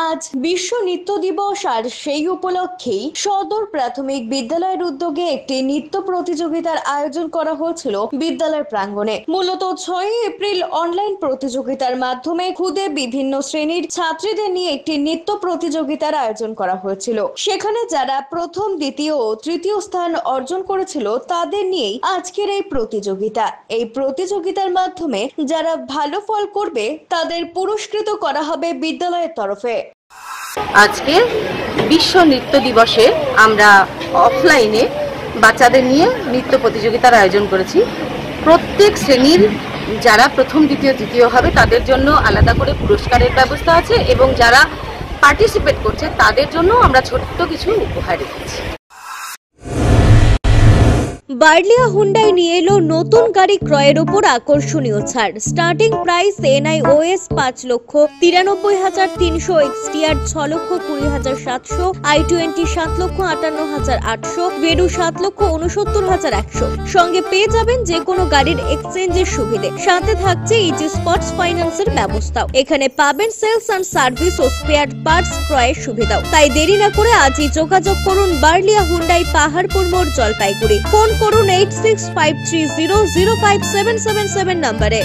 আজ বিশ্ব নৃত্য দিবস আর সেই উপলক্ষেই সদর প্রাথমিক বিদ্যালয়ের উদ্যোগে একটি নৃত্য প্রতিযোগিতার আয়োজন করা হয়েছিল বিদ্যালয় প্রাঙ্গণে। মূলত 6 এপ্রিল অনলাইন প্রতিযোগিতার মাধ্যমে খুদে বিভিন্ন শ্রেণীর ছাত্রীদের নিয়ে একটি নৃত্য প্রতিযোগিতার আয়োজন করা হয়েছিল। সেখানে যারা প্রথম, দ্বিতীয় ও তৃতীয় স্থান অর্জন করেছিল তাদের নিয়েই আজকের এই প্রতিযোগিতা। এই প্রতিযোগিতার মাধ্যমে যারা ভালো ফল করবে তাদের পুরস্কৃত করা হবে বিদ্যালয়ের তরফে। আজকে বিশ্ব নৃত্য দিবসে আমরা অফলাইনে বাচ্চাদের নিয়ে নৃত্য প্রতিযোগিতার আয়োজন করেছি। প্রত্যেক শ্রেণীর যারা প্রথম, দ্বিতীয়, তৃতীয় হবে তাদের জন্য আলাদা করে পুরস্কারের ব্যবস্থা আছে এবং যারা পার্টিসিপেট করছে তাদের জন্য আমরা ছোট্ট কিছু উপহার রেখেছি। বার্লিয়া হুন্ডাই নিয়ে এলো নতুন গাড়ি ক্রয়ের উপর আকর্ষণীয় ছাড়। Starting price NIOS 5,93,300, XTR 6,20,700, i20 7,58,800, ভেডু 7,69,100। সঙ্গে পেয়ে যাবেন যে কোনো গাড়ির এক্সচেঞ্জের সুবিধে। সাথে থাকছে ইজি স্পটস ফাইন্যান্সের ব্যবস্থাও। এখানে পাবেন সেলস অ্যান্ড সার্ভিস ও স্পেয়ার পার্টস ক্রয়ের সুবিধাও। তাই দেরি না করে আজই যোগাযোগ করুন বার্লিয়া হুন্ডাই, পাহাড়পুর মোড়, জলপাইগুড়ি। ফোন করুন 8653005777 নম্বরে।